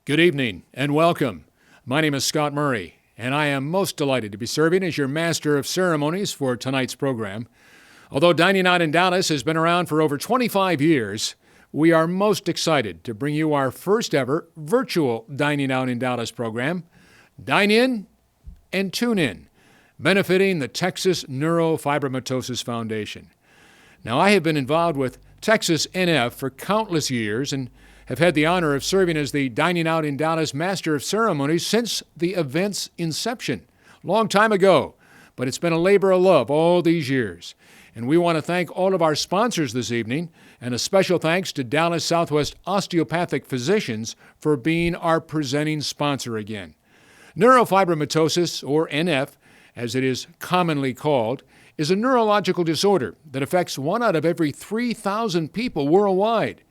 Good evening and welcome. My name is Scott Murray, and I am most delighted to be serving as your Master of Ceremonies for tonight's program. Although Dining Out in Dallas has been around for over 25 years, we are most excited to bring you our first ever virtual Dining Out in Dallas program, Dine In and Tune In, benefiting the Texas Neurofibromatosis Foundation. Now, I have been involved with Texas NF for countless years and have had the honor of serving as the Dining Out in Dallas Master of Ceremonies since the event's inception, long time ago, but it's been a labor of love all these years. And we want to thank all of our sponsors this evening, and a special thanks to Dallas Southwest Osteopathic Physicians for being our presenting sponsor again. Neurofibromatosis, or NF, as it is commonly called, is a neurological disorder that affects 1 out of every 3,000 people worldwide.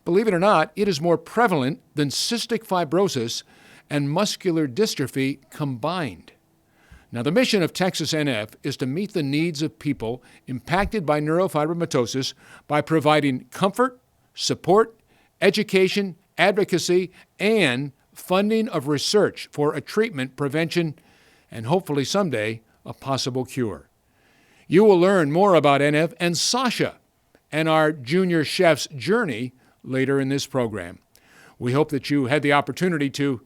Believe it or not, it is more prevalent than cystic fibrosis and muscular dystrophy combined. Now, the mission of Texas NF is to meet the needs of people impacted by neurofibromatosis by providing comfort, support, education, advocacy, and funding of research for a treatment, prevention, and hopefully someday a possible cure. You will learn more about NF and Sasha and our junior chef's journey later in this program. We hope that you had the opportunity to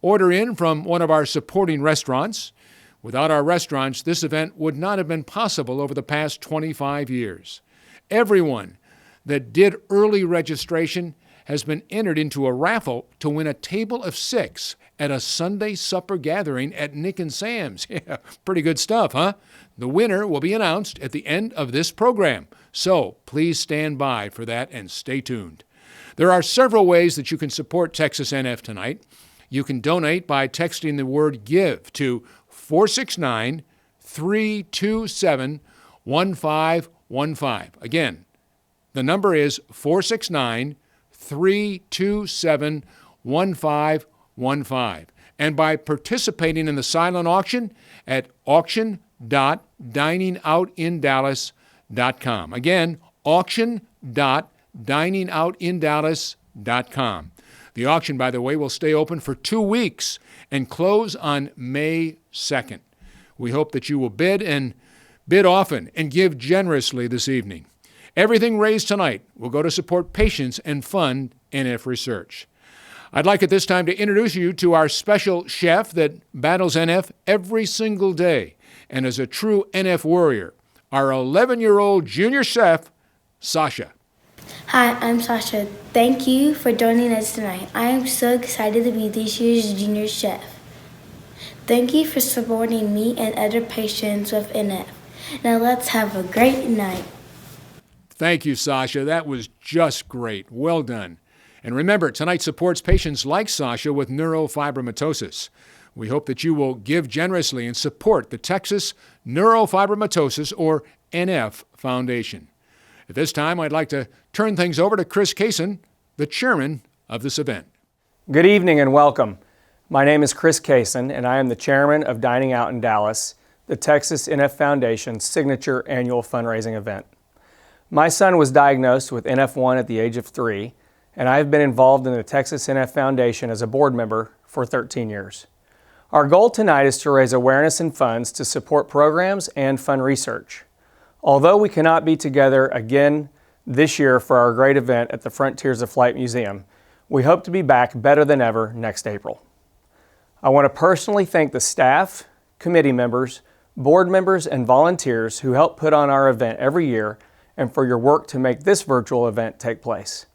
order in from one of our supporting restaurants. Without our restaurants, this event would not have been possible over the past 25 years. Everyone that did early registration has been entered into a raffle to win a table of 6 at a Sunday supper gathering at Nick and Sam's. Yeah, pretty good stuff, huh? The winner will be announced at the end of this program, so please stand by for that and stay tuned. There are several ways that you can support Texas NF tonight. You can donate by texting the word GIVE to 469-327-1515. Again, the number is 469-327-1515. And by participating in the silent auction at auction.diningoutin dallas.com. Again, auction.diningoutin dallas.com. The auction, by the way, will stay open for 2 weeks and close on May 2nd. We hope that you will bid often and give generously this evening. Everything raised tonight will go to support patients and fund NF research. I'd like at this time to introduce you to our special chef that battles NF every single day and is a true NF warrior, our 11-year-old junior chef, Sasha. Hi, I'm Sasha. Thank you for joining us tonight. I am so excited to be this year's junior chef. Thank you for supporting me and other patients with NF. Now let's have a great night. Thank you, Sasha. That was just great. Well done. And remember, tonight supports patients like Sasha with neurofibromatosis. We hope that you will give generously and support the Texas Neurofibromatosis, or NF, Foundation. At this time, I'd like to turn things over to Chris Kaysen, the chairman of this event. Good evening and welcome. My name is Chris Kaysen, and I am the chairman of Dining Out in Dallas, the Texas NF Foundation's signature annual fundraising event. My son was diagnosed with NF1 at the age of 3, and I have been involved in the Texas NF Foundation as a board member for 13 years. Our goal tonight is to raise awareness and funds to support programs and fund research. Although we cannot be together again this year for our great event at the Frontiers of Flight Museum, we hope to be back better than ever next April. I want to personally thank the staff, committee members, board members, and volunteers who help put on our event every year and for your work to make this virtual event take place.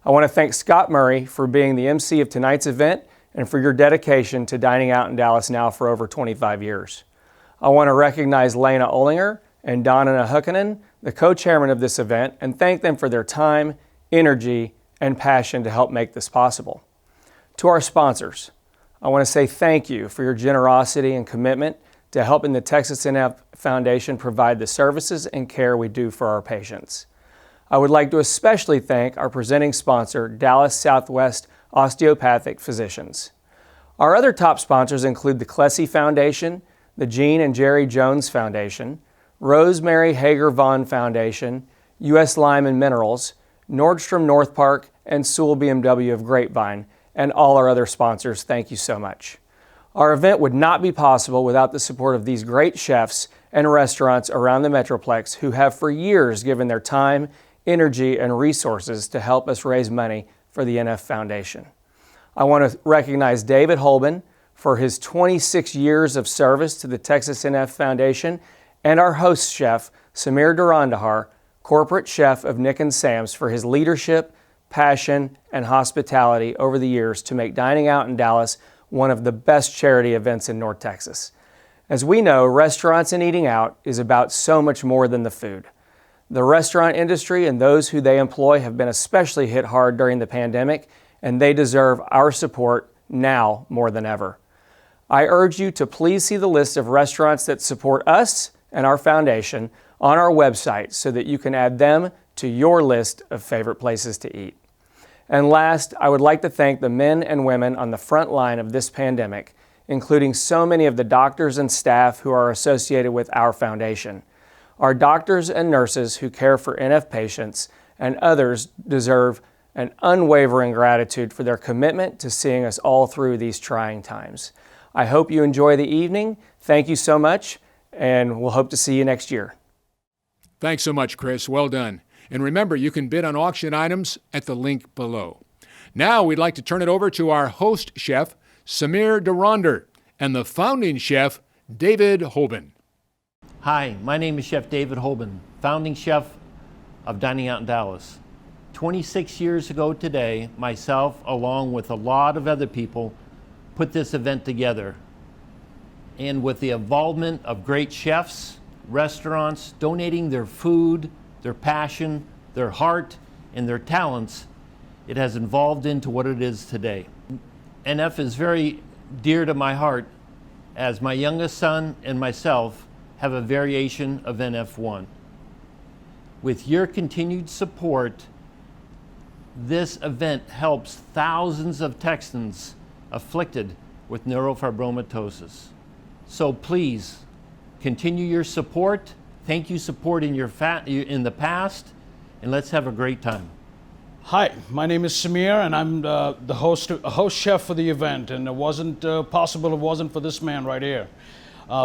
I want to thank Scott Murray for being the MC of tonight's event and for your dedication to Dining Out in Dallas now for over 25 years. I want to recognize Lena Olinger and Donna Hukkinen, the co-chairman of this event, and thank them for their time, energy, and passion to help make this possible. To our sponsors, I want to say thank you for your generosity and commitment to helping the Texas NF Foundation provide the services and care we do for our patients. I would like to especially thank our presenting sponsor, Dallas Southwest Osteopathic Physicians. Our other top sponsors include the Klesse Foundation, the Gene and Jerry Jones Foundation, Rosemary Hager Vaughn Foundation, U.S. Lime and Minerals, Nordstrom North Park, and Sewell BMW of Grapevine, and all our other sponsors, thank you so much. Our event would not be possible without the support of these great chefs and restaurants around the Metroplex who have for years given their time, energy, and resources to help us raise money for the NF Foundation. I want to recognize David Holben for his 26 years of service to the Texas NF Foundation, and our host chef, Samir Durandahar, corporate chef of Nick and Sam's, for his leadership, passion, and hospitality over the years to make Dining Out in Dallas one of the best charity events in North Texas. As we know, restaurants and eating out is about so much more than the food. The restaurant industry and those who they employ have been especially hit hard during the pandemic, and they deserve our support now more than ever. I urge you to please see the list of restaurants that support us and our foundation on our website so that you can add them to your list of favorite places to eat. And last, I would like to thank the men and women on the front line of this pandemic, including so many of the doctors and staff who are associated with our foundation. Our doctors and nurses who care for NF patients and others deserve an unwavering gratitude for their commitment to seeing us all through these trying times. I hope you enjoy the evening. Thank you so much, and we'll hope to see you next year. Thanks so much, Chris. Well done. And remember, you can bid on auction items at the link below. Now we'd like to turn it over to our host chef, Samir Durandahar, and the founding chef, David Holben. Hi, my name is Chef David Holben, founding chef of Dining Out in Dallas. 26 years ago today, myself, along with a lot of other people, put this event together. And with the involvement of great chefs, restaurants, donating their food, their passion, their heart, and their talents, it has evolved into what it is today. NF is very dear to my heart, as my youngest son and myself have a variation of NF1. With your continued support, this event helps thousands of Texans afflicted with neurofibromatosis. So please, continue your support. Thank you support in the past, and let's have a great time. Hi, my name is Samir, and I'm the host chef for the event, and it wasn't possible if it wasn't for this man right here.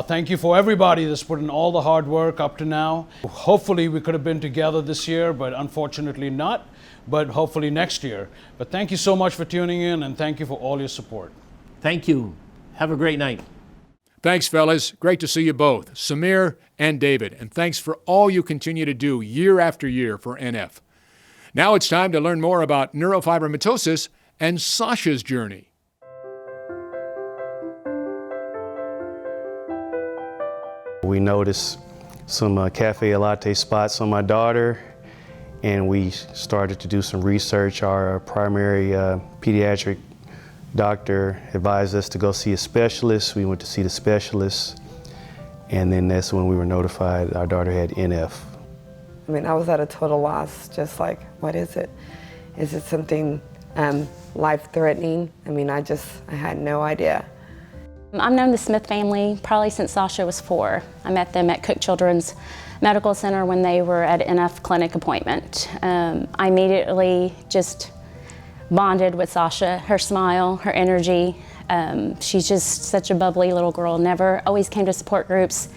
Thank you for everybody that's put in all the hard work up to now. Hopefully we could have been together this year, but unfortunately not, but hopefully next year. But thank you so much for tuning in, and thank you for all your support. Thank you. Have a great night. Thanks, fellas. Great to see you both, Samir and David. And thanks for all you continue to do year after year for NF. Now it's time to learn more about neurofibromatosis and Sasha's journey. We noticed some cafe latte spots on my daughter, and we started to do some research. Our primary pediatric doctor advised us to go see a specialist. We went to see the specialist, and then that's when we were notified our daughter had NF. I mean, I was at a total loss, just like, what is it? Is it something life-threatening? I mean, I had no idea. I've known the Smith family probably since Sasha was 4. I met them at Cook Children's Medical Center when they were at an NF clinic appointment. I immediately just bonded with Sasha, her smile, her energy. She's just such a bubbly little girl, always came to support groups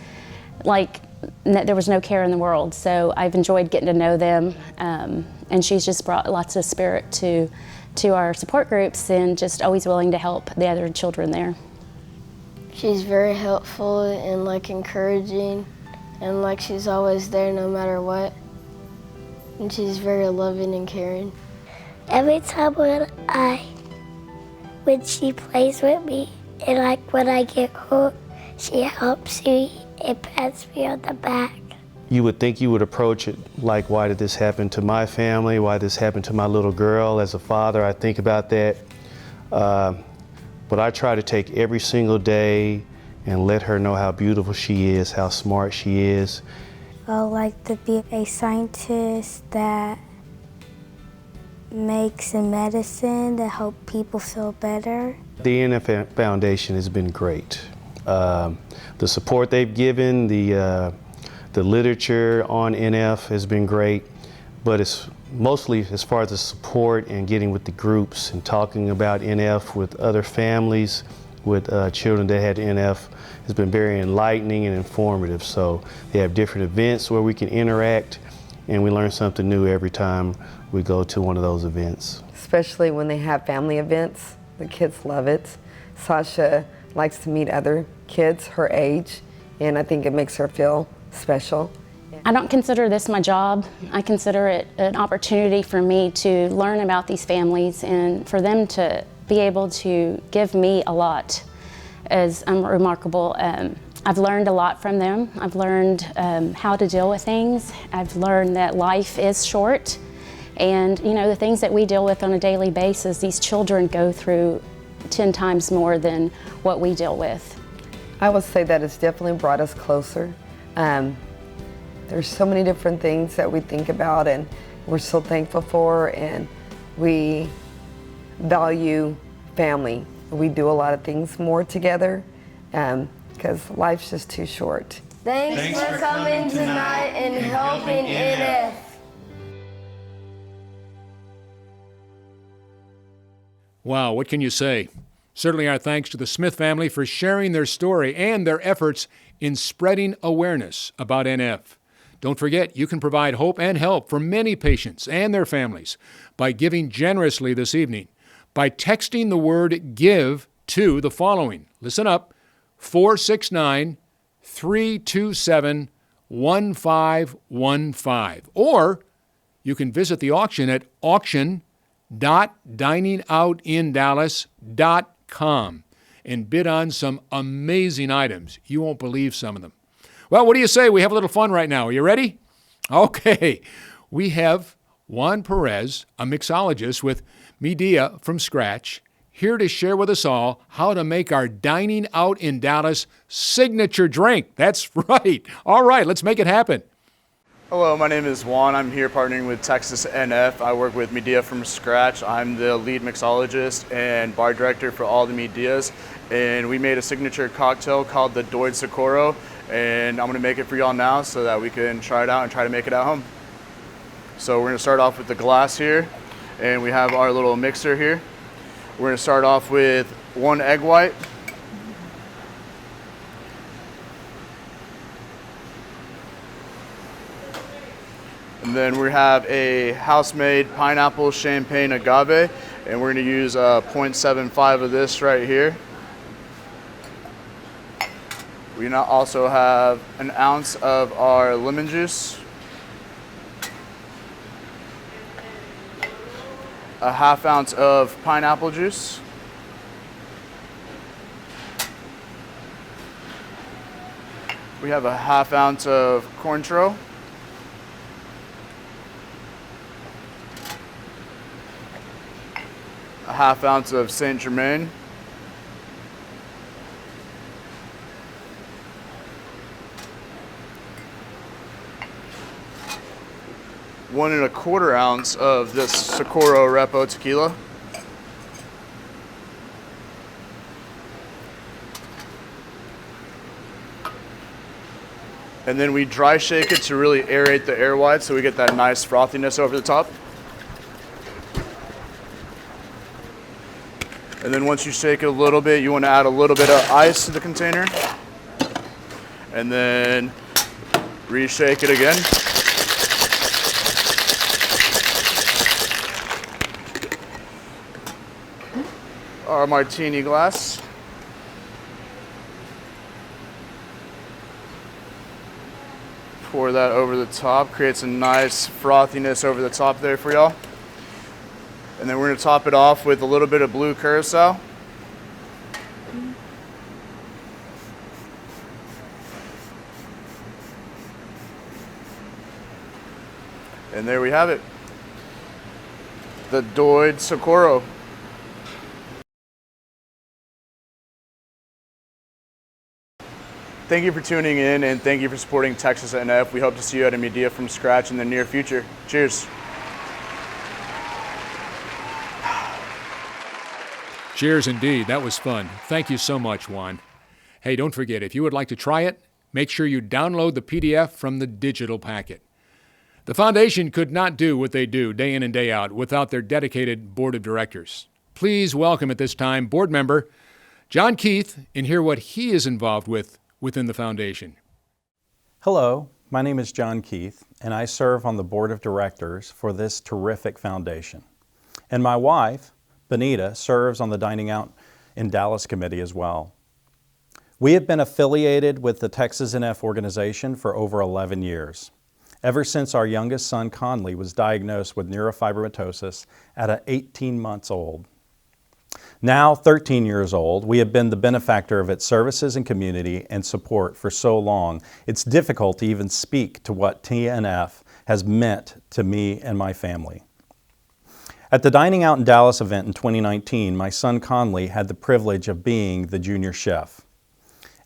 like there was no care in the world. So I've enjoyed getting to know them, and she's just brought lots of spirit to our support groups and just always willing to help the other children there. She's very helpful and encouraging, and she's always there no matter what. And she's very loving and caring. Every time when she plays with me, and when I get home, she helps me and pats me on the back. You would think you would approach it like, why did this happen to my family? Why did this happen to my little girl? As a father, I think about that. But I try to take every single day and let her know how beautiful she is, how smart she is. I would like to be a scientist that makes a medicine that help people feel better. The NF Foundation has been great. The support they've given, the literature on NF has been great. but it's mostly as far as the support and getting with the groups and talking about NF with other families, with children that had NF, has been very enlightening and informative. So they have different events where we can interact, and we learn something new every time we go to one of those events. Especially when they have family events, the kids love it. Sasha likes to meet other kids her age, and I think it makes her feel special. I don't consider this my job. I consider it an opportunity for me to learn about these families and for them to be able to give me a lot is remarkable. I've learned a lot from them. I've learned how to deal with things. I've learned that life is short, and you know, the things that we deal with on a daily basis, these children go through 10 times more than what we deal with. I would say that it's definitely brought us closer. There's so many different things that we think about and we're so thankful for, and we value family. We do a lot of things more together because life's just too short. Thanks for coming tonight and helping NF. Wow, what can you say? Certainly our thanks to the Smith family for sharing their story and their efforts in spreading awareness about NF. Don't forget, you can provide hope and help for many patients and their families by giving generously this evening by texting the word GIVE to the following. Listen up, 469-327-1515. Or you can visit the auction at auction.diningoutinDallas.com and bid on some amazing items. You won't believe some of them. Well, what do you say? We have a little fun right now. Are you ready? Okay. We have Juan Perez, a mixologist with Medea from scratch, here to share with us all how to make our Dining Out in Dallas signature drink. That's right. All right, let's make it happen. Hello, my name is Juan. I'm here partnering with Texas NF. I work with Medea from scratch. I'm the lead mixologist and bar director for all the Medeas. And we made a signature cocktail called the Doid Socorro. And I'm gonna make it for y'all now so that we can try it out and try to make it at home. So we're gonna start off with the glass here. And we have our little mixer here. We're gonna start off with 1 egg white. And then we have a house-made pineapple champagne agave, and we're gonna use 0.75 of this right here. We now also have an ounce of our lemon juice, a ½ ounce of pineapple juice, we have a ½ ounce of Cointreau, a ½ ounce of Saint Germain, one and 1/4 ounce of this Socorro Repo tequila, and then we dry shake it to really aerate the air wide so we get that nice frothiness over the top. And then once you shake it a little bit, you want to add a little bit of ice to the container, and then reshake it again. Our martini glass. Pour that over the top, creates a nice frothiness over the top there for y'all. And then we're gonna top it off with a little bit of blue curacao. And there we have it. The Doid Socorro. Thank you for tuning in, and thank you for supporting Texas NF. We hope to see you at a Medea from scratch in the near future. Cheers. Cheers indeed. That was fun. Thank you so much, Juan. Hey, don't forget, if you would like to try it, make sure you download the PDF from the digital packet. The foundation could not do what they do day in and day out without their dedicated board of directors. Please welcome at this time board member John Keith and hear what he is involved with within the foundation. Hello, my name is John Keith, and I serve on the board of directors for this terrific foundation. And my wife, Benita, serves on the Dining Out in Dallas committee as well. We have been affiliated with the Texas NF organization for over 11 years, ever since our youngest son, Conley, was diagnosed with neurofibromatosis at 18 months old. Now 13 years old, we have been the benefactor of its services and community and support for so long, it's difficult to even speak to what TNF has meant to me and my family. At the Dining Out in Dallas event in 2019, my son Conley had the privilege of being the junior chef.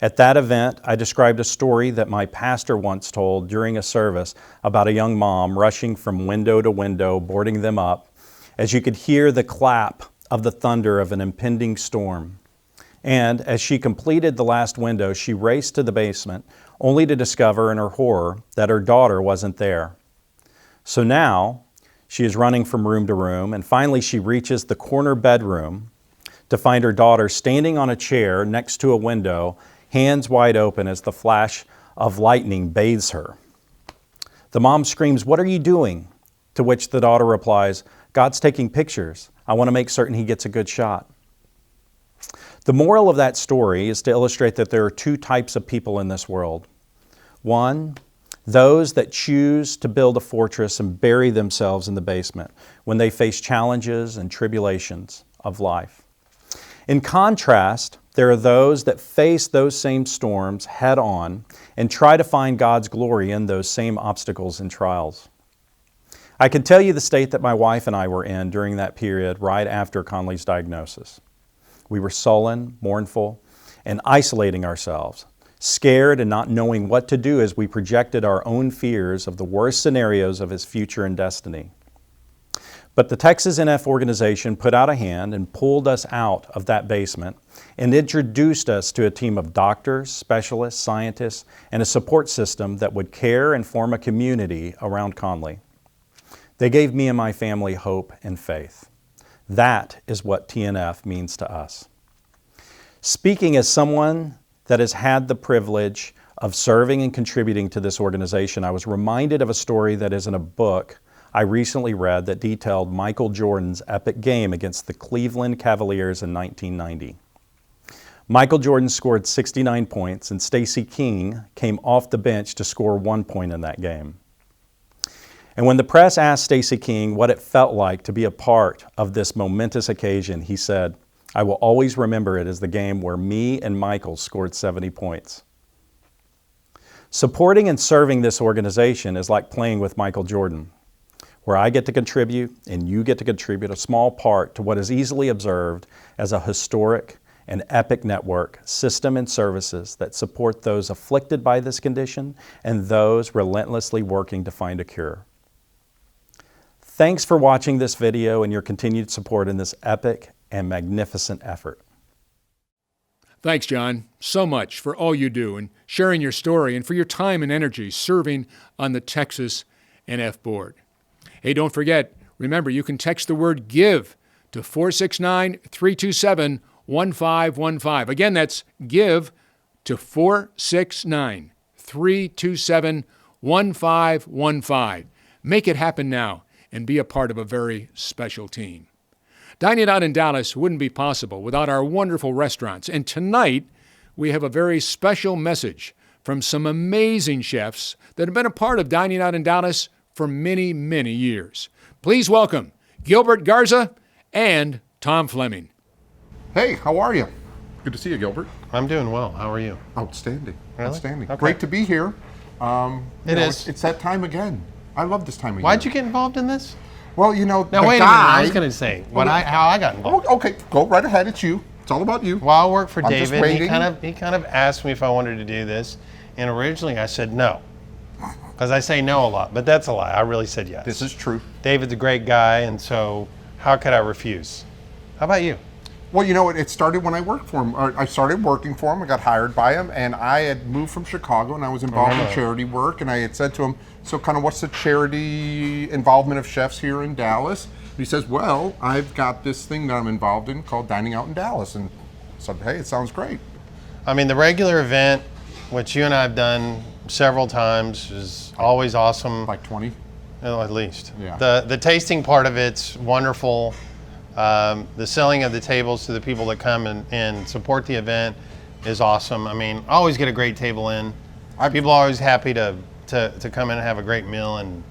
At that event, I described a story that my pastor once told during a service about a young mom rushing from window to window, boarding them up, as you could hear the clap of the thunder of an impending storm. And as she completed the last window, she raced to the basement, only to discover in her horror that her daughter wasn't there. So now, she is running from room to room, and finally she reaches the corner bedroom to find her daughter standing on a chair next to a window, hands wide open as the flash of lightning bathes her. The mom screams, "What are you doing?" To which the daughter replies, "God's taking pictures. I want to make certain he gets a good shot." The moral of that story is to illustrate that there are two types of people in this world. One, those that choose to build a fortress and bury themselves in the basement when they face challenges and tribulations of life. In contrast, there are those that face those same storms head on and try to find God's glory in those same obstacles and trials. I can tell you the state that my wife and I were in during that period right after Conley's diagnosis. We were sullen, mournful, and isolating ourselves, scared and not knowing what to do as we projected our own fears of the worst scenarios of his future and destiny. But the Texas NF organization put out a hand and pulled us out of that basement and introduced us to a team of doctors, specialists, scientists, and a support system that would care and form a community around Conley. They gave me and my family hope and faith. That is what TNF means to us. Speaking as someone that has had the privilege of serving and contributing to this organization, I was reminded of a story that is in a book I recently read that detailed Michael Jordan's epic game against the Cleveland Cavaliers in 1990. Michael Jordan scored 69 points, and Stacey King came off the bench to score 1 point in that game. And when the press asked Stacey King what it felt like to be a part of this momentous occasion, he said, "I will always remember it as the game where me and Michael scored 70 points. Supporting and serving this organization is like playing with Michael Jordan, where I get to contribute and you get to contribute a small part to what is easily observed as a historic and epic network, system, and services that support those afflicted by this condition and those relentlessly working to find a cure. Thanks for watching this video and your continued support in this epic and magnificent effort. Thanks, John, so much for all you do and sharing your story and for your time and energy serving on the Texas NF board. Hey, don't forget, remember, you can text the word GIVE to 469-327-1515. Again, that's GIVE to 469-327-1515. Make it happen now and be a part of a very special team. Dining Out in Dallas wouldn't be possible without our wonderful restaurants. And tonight, we have a very special message from some amazing chefs that have been a part of Dining Out in Dallas for many, many years. Please welcome Gilbert Garza and Tom Fleming. Hey, how are you? Good to see you, Gilbert. I'm doing well. How are you? Outstanding. Really? Outstanding. Okay. Great to be here. It is. It's that time again. I love this time of year. Why'd you get involved in this? Well, you know, Now, the wait guy, a minute. I was going to say how I got involved. Okay, go right ahead. It's you. It's all about you. Well, I work for I'm just David. waiting. He kind of asked me if I wanted to do this, and originally I said no, because I say no a lot, but that's a lie. I really said yes. This is true. David's a great guy, and so how could I refuse? How about you? Well, you know, it started when I worked for him. I started working for him. I got hired by him, and I had moved from Chicago, and I was involved in charity work, and I had said to him, So kind of what's the charity involvement of chefs here in Dallas? And he says, well, I've got this thing that I'm involved in called Dining Out in Dallas. And I said, hey, it sounds great. I mean, the regular event, which you and I have done several times, is always awesome. Like 20? Oh, at least. Yeah. The tasting part of it's wonderful. The selling of the tables to the people that come and support the event is awesome. I mean, I always get a great table in. People are always happy to come in and have a great meal and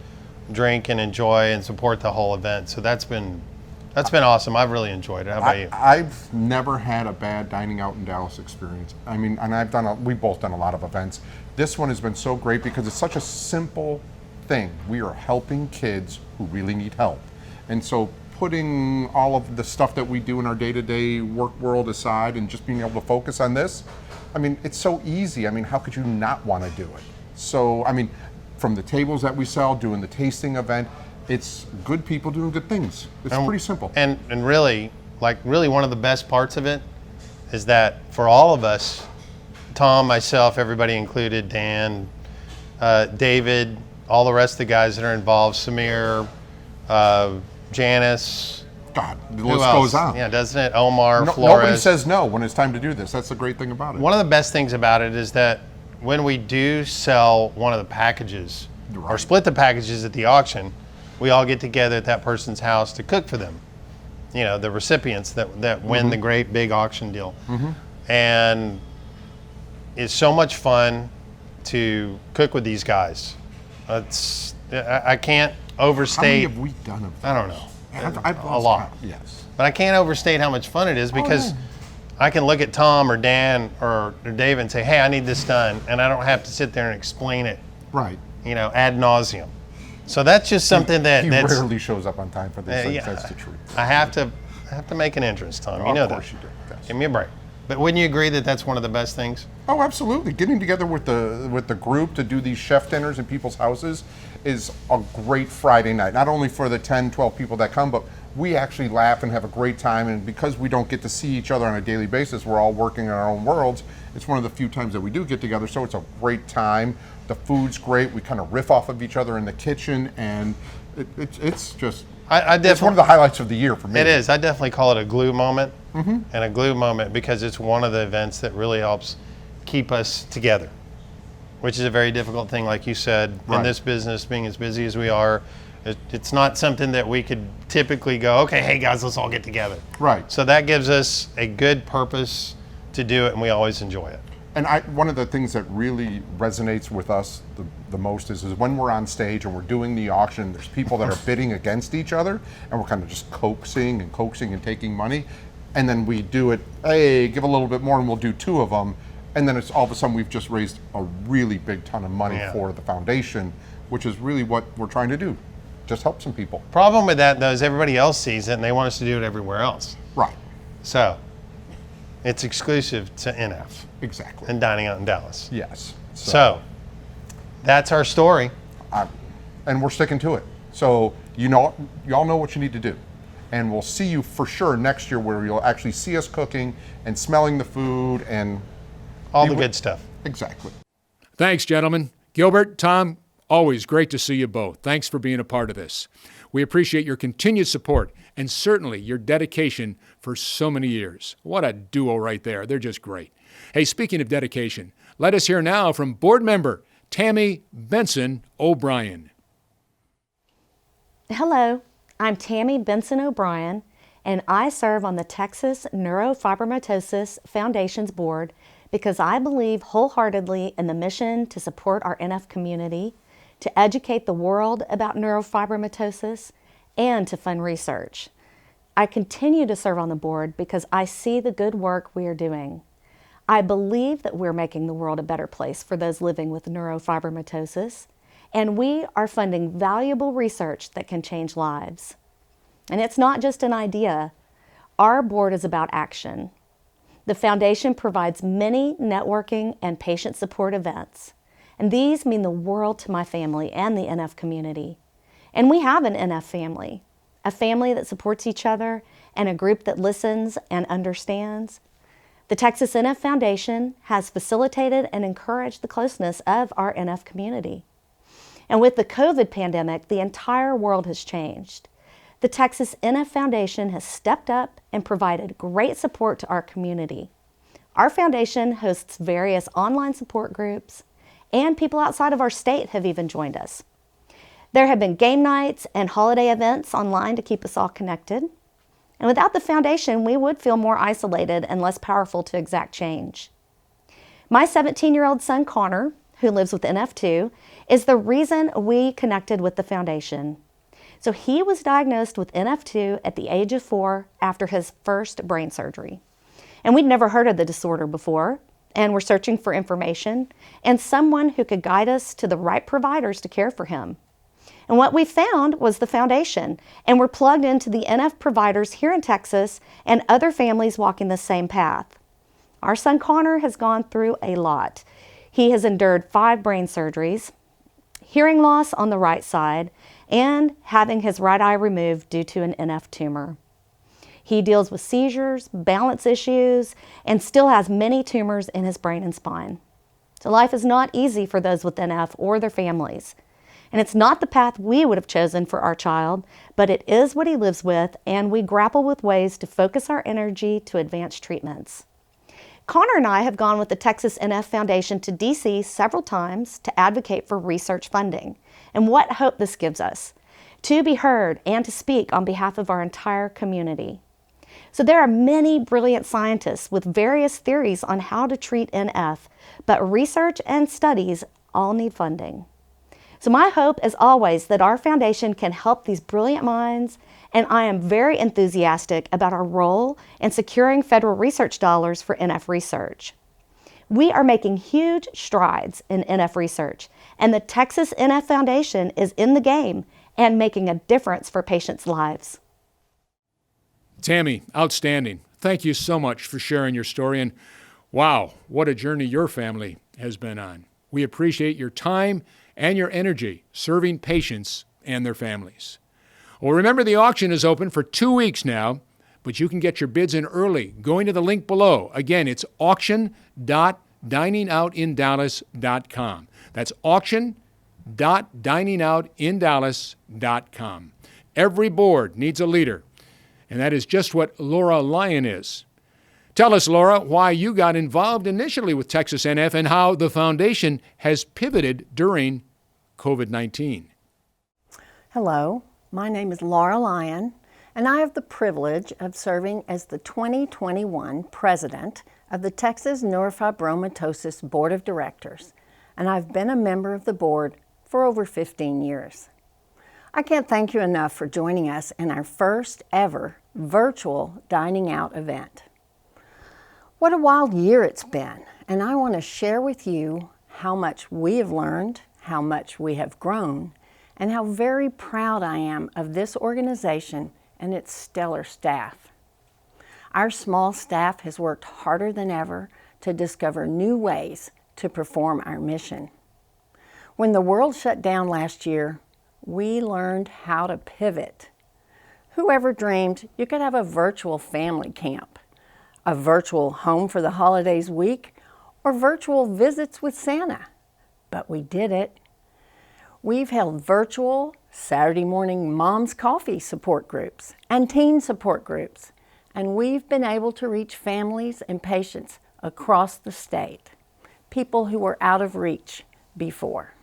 drink and enjoy and support the whole event. So that's been awesome. I've really enjoyed it. How about you? I've never had a bad Dining Out in Dallas experience. I mean, and we've both done a lot of events. This one has been so great because it's such a simple thing. We are helping kids who really need help. And so putting all of the stuff that we do in our day-to-day work world aside and just being able to focus on this, I mean, it's so easy. I mean, how could you not want to do it? So, I mean, from the tables that we sell, doing the tasting event, it's good people doing good things. It's pretty simple. And really one of the best parts of it is that for all of us, Tom, myself, everybody included, Dan, David, all the rest of the guys that are involved, Samir, Janice. God, the list goes on. Yeah, doesn't it? Omar, Flores. Nobody says no when it's time to do this. That's the great thing about it. One of the best things about it is that when we do sell one of the packages or split the packages at the auction, we all get together at that person's house to cook for them. You know, the recipients that win the great big auction deal. And it's so much fun to cook with these guys. I can't overstate. How many have we done of those? I don't know. I've a lot. Yes. But I can't overstate how much fun it is because I can look at Tom or Dan or Dave and say, hey, I need this done. And I don't have to sit there and explain it. Right. You know, ad nauseum. So that's just something he rarely shows up on time for these things. That's the truth. I have to make an entrance, Tom. You know that. Of course you do. Yes. Give me a break. But wouldn't you agree that that's one of the best things? Oh, absolutely. Getting together with the group to do these chef dinners in people's houses is a great Friday night. Not only for the 10, 12 people that come, but we actually laugh and have a great time. And because we don't get to see each other on a daily basis, we're all working in our own worlds. It's one of the few times that we do get together, so it's a great time. The food's great. We kind of riff off of each other in the kitchen, and it's just it's one of the highlights of the year for me. It is. I definitely call it a glue moment, and a glue moment because it's one of the events that really helps keep us together, which is a very difficult thing, like you said, in this business, being as busy as we are. It's not something that we could typically go, okay, hey guys, let's all get together. Right. So that gives us a good purpose to do it, and we always enjoy it. And one of the things that really resonates with us the most is when we're on stage and we're doing the auction, there's people that are bidding against each other, and we're kind of just coaxing and taking money. And then we do it, hey, give a little bit more and we'll do 2 of them. And then it's all of a sudden we've just raised a really big ton of money for the foundation, which is really what we're trying to do. Just help some people. Problem with that, though, is everybody else sees it and they want us to do it everywhere else. Right. So it's exclusive to NF. Exactly. And Dining Out in Dallas. Yes. So that's our story. And we're sticking to it. So y'all know what you need to do. And we'll see you for sure next year where you'll actually see us cooking and smelling the food and all the good stuff. Exactly. Thanks, gentlemen. Gilbert, Tom, always great to see you both. Thanks for being a part of this. We appreciate your continued support and certainly your dedication for so many years. What a duo right there. They're just great. Hey, speaking of dedication, let us hear now from board member Tammy Benson O'Brien. Hello, I'm Tammy Benson O'Brien, and I serve on the Texas Neurofibromatosis Foundation's board because I believe wholeheartedly in the mission to support our NF community, to educate the world about neurofibromatosis, and to fund research. I continue to serve on the board because I see the good work we are doing. I believe that we're making the world a better place for those living with neurofibromatosis, and we are funding valuable research that can change lives. And it's not just an idea. Our board is about action. The foundation provides many networking and patient support events, and these mean the world to my family and the NF community. And we have an NF family, a family that supports each other and a group that listens and understands. The Texas NF Foundation has facilitated and encouraged the closeness of our NF community. And with the COVID pandemic, the entire world has changed. The Texas NF Foundation has stepped up and provided great support to our community. Our foundation hosts various online support groups, and people outside of our state have even joined us. There have been game nights and holiday events online to keep us all connected. And without the foundation, we would feel more isolated and less powerful to exact change. My 17-year-old son, Connor, who lives with NF2, is the reason we connected with the foundation. So he was diagnosed with NF2 at the age of 4 after his first brain surgery. And we'd never heard of the disorder before, and we're searching for information and someone who could guide us to the right providers to care for him. And what we found was the foundation, and we're plugged into the NF providers here in Texas and other families walking the same path. Our son Connor has gone through a lot. He has endured 5 brain surgeries, hearing loss on the right side, and having his right eye removed due to an NF tumor. He deals with seizures, balance issues, and still has many tumors in his brain and spine. So life is not easy for those with NF or their families. And it's not the path we would have chosen for our child, but it is what he lives with, and we grapple with ways to focus our energy to advance treatments. Connor and I have gone with the Texas NF Foundation to DC several times to advocate for research funding, and what hope this gives us to be heard and to speak on behalf of our entire community. So there are many brilliant scientists with various theories on how to treat NF, but research and studies all need funding. So my hope is always that our foundation can help these brilliant minds, and I am very enthusiastic about our role in securing federal research dollars for NF research. We are making huge strides in NF research, and the Texas NF Foundation is in the game and making a difference for patients' lives. Tammy, outstanding. Thank you so much for sharing your story, and wow, what a journey your family has been on. We appreciate your time and your energy serving patients and their families. Well, remember, the auction is open for 2 weeks now, but you can get your bids in early going to the link below. Again, it's auction.diningoutinDallas.com. That's auction.diningoutinDallas.com. Every board needs a leader, and that is just what Laura Lyon is. Tell us, Laura, why you got involved initially with Texas NF and how the foundation has pivoted during COVID-19. Hello, my name is Laura Lyon, and I have the privilege of serving as the 2021 president of the Texas Neurofibromatosis Board of Directors, and I've been a member of the board for over 15 years. I can't thank you enough for joining us in our first ever virtual dining out event. What a wild year it's been, and I want to share with you how much we have learned, how much we have grown, and how very proud I am of this organization and its stellar staff. Our small staff has worked harder than ever to discover new ways to perform our mission. When the world shut down last year, we learned how to pivot. Whoever dreamed you could have a virtual family camp, a virtual home for the holidays week, or virtual visits with Santa? But we did it. We've held virtual Saturday morning mom's coffee support groups and teen support groups, and we've been able to reach families and patients across the state, people who were out of reach before.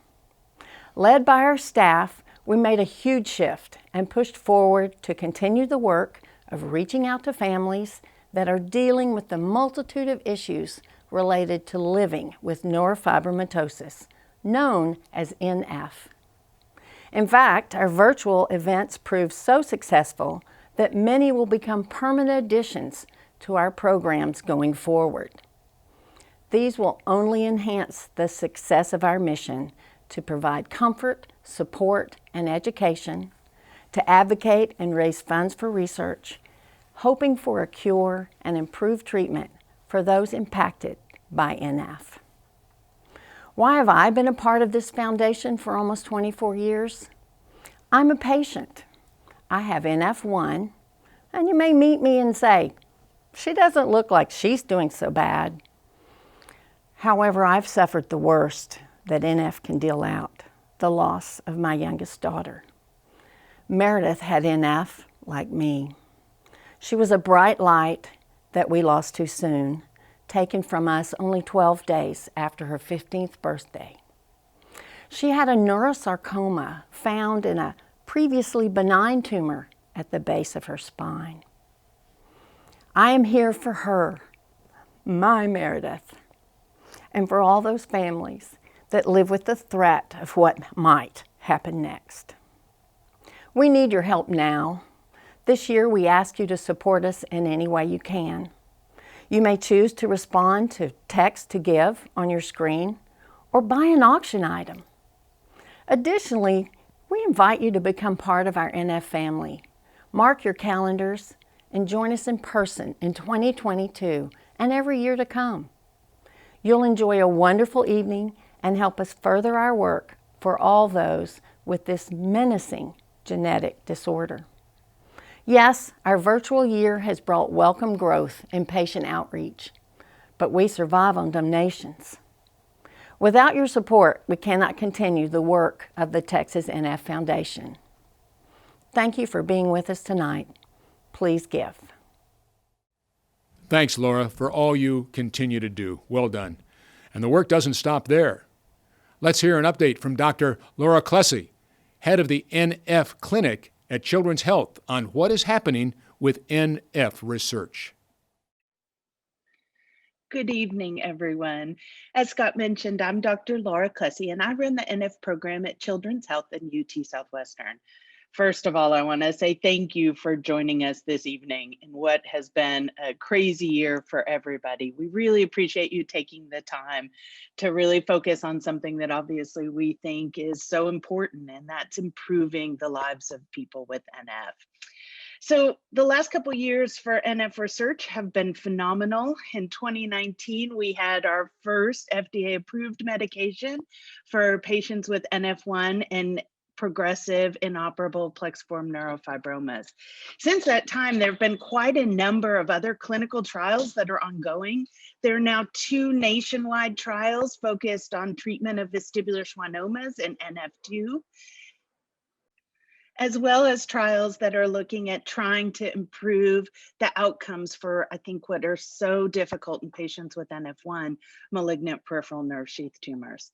Led by our staff, we made a huge shift and pushed forward to continue the work of reaching out to families that are dealing with the multitude of issues related to living with neurofibromatosis, known as NF. In fact, our virtual events proved so successful that many will become permanent additions to our programs going forward. These will only enhance the success of our mission to provide comfort, support, and education, to advocate and raise funds for research, hoping for a cure and improved treatment for those impacted by NF. Why have I been a part of this foundation for almost 24 years? I'm a patient. I have NF1, and you may meet me and say, she doesn't look like she's doing so bad. However, I've suffered the worst that NF can deal out. the loss of my youngest daughter. Meredith had NF like me. She was a bright light that we lost too soon, taken from us only 12 days after her 15th birthday. She had a neurosarcoma found in a previously benign tumor at the base of her spine. I am here for her, my Meredith, and for all those families that live with the threat of what might happen next. We need your help now. This year we ask you to support us in any way you can. You may choose to respond to text to give on your screen or buy an auction item. Additionally, we invite you to become part of our NF family. Mark your calendars and join us in person in 2022 and every year to come. You'll enjoy a wonderful evening and help us further our work for all those with this menacing genetic disorder. Yes, our virtual year has brought welcome growth in patient outreach, but we survive on donations. Without your support, we cannot continue the work of the Texas NF Foundation. Thank you for being with us tonight. Please give. Thanks, Laura, for all you continue to do. Well done. And the work doesn't stop there. Let's hear an update from Dr. Laura Klesse, head of the NF Clinic at Children's Health, on what is happening with NF research. Good evening, everyone. As Scott mentioned, I'm Dr. Laura Klesse, and I run the NF program at Children's Health and UT Southwestern. First of all, I want to say thank you for joining us this evening in what has been a crazy year for everybody. We really appreciate you taking the time to really focus on something that obviously we think is so important, and that's improving the lives of people with NF. So the last couple years for NF research have been phenomenal. In 2019, we had our first FDA-approved medication for patients with NF1 and progressive inoperable plexiform neurofibromas. Since that time, there have been quite a number of other clinical trials that are ongoing. There are now 2 nationwide trials focused on treatment of vestibular schwannomas and NF2, as well as trials that are looking at trying to improve the outcomes for, I think, what are so difficult in patients with NF1, malignant peripheral nerve sheath tumors.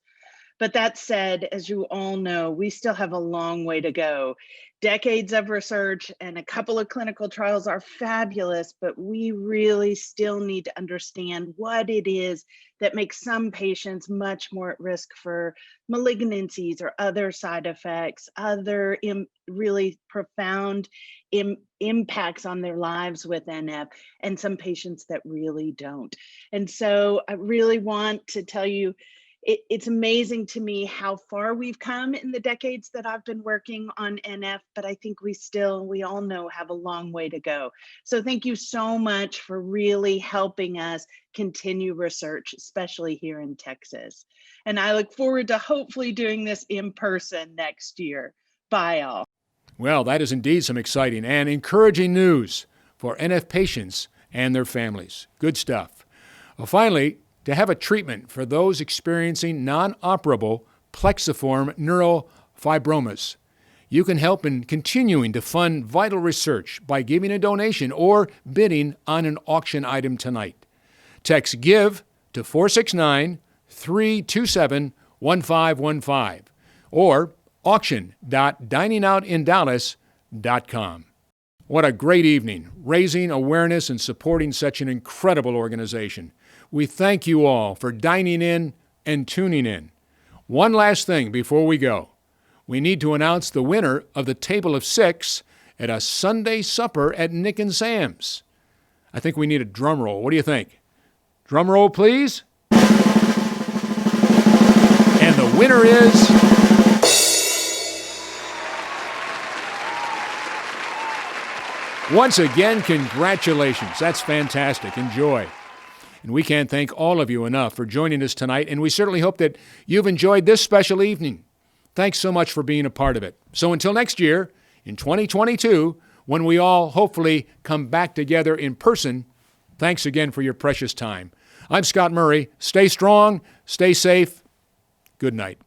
But that said, as you all know, we still have a long way to go. Decades of research and a couple of clinical trials are fabulous, but we really still need to understand what it is that makes some patients much more at risk for malignancies or other side effects, other really profound impacts on their lives with NF, and some patients that really don't. And so I really want to tell you, it's amazing to me how far we've come in the decades that I've been working on NF, but I think we all know, have a long way to go. So thank you so much for really helping us continue research, especially here in Texas. And I look forward to hopefully doing this in person next year. Bye all. Well, that is indeed some exciting and encouraging news for NF patients and their families. Good stuff. Well, finally, to have a treatment for those experiencing non-operable plexiform neurofibromas. You can help in continuing to fund vital research by giving a donation or bidding on an auction item tonight. Text GIVE to 469-327-1515 or auction.diningoutinDallas.com. What a great evening, raising awareness and supporting such an incredible organization. We thank you all for dining in and tuning in. One last thing before we go. We need to announce the winner of the Table of 6 at a Sunday supper at Nick and Sam's. I think we need a drum roll. What do you think? Drum roll, please. And the winner is... Once again, congratulations. That's fantastic. Enjoy. And we can't thank all of you enough for joining us tonight, and we certainly hope that you've enjoyed this special evening. Thanks so much for being a part of it. So until next year, in 2022, when we all hopefully come back together in person, thanks again for your precious time. I'm Scott Murray. Stay strong, stay safe. Good night.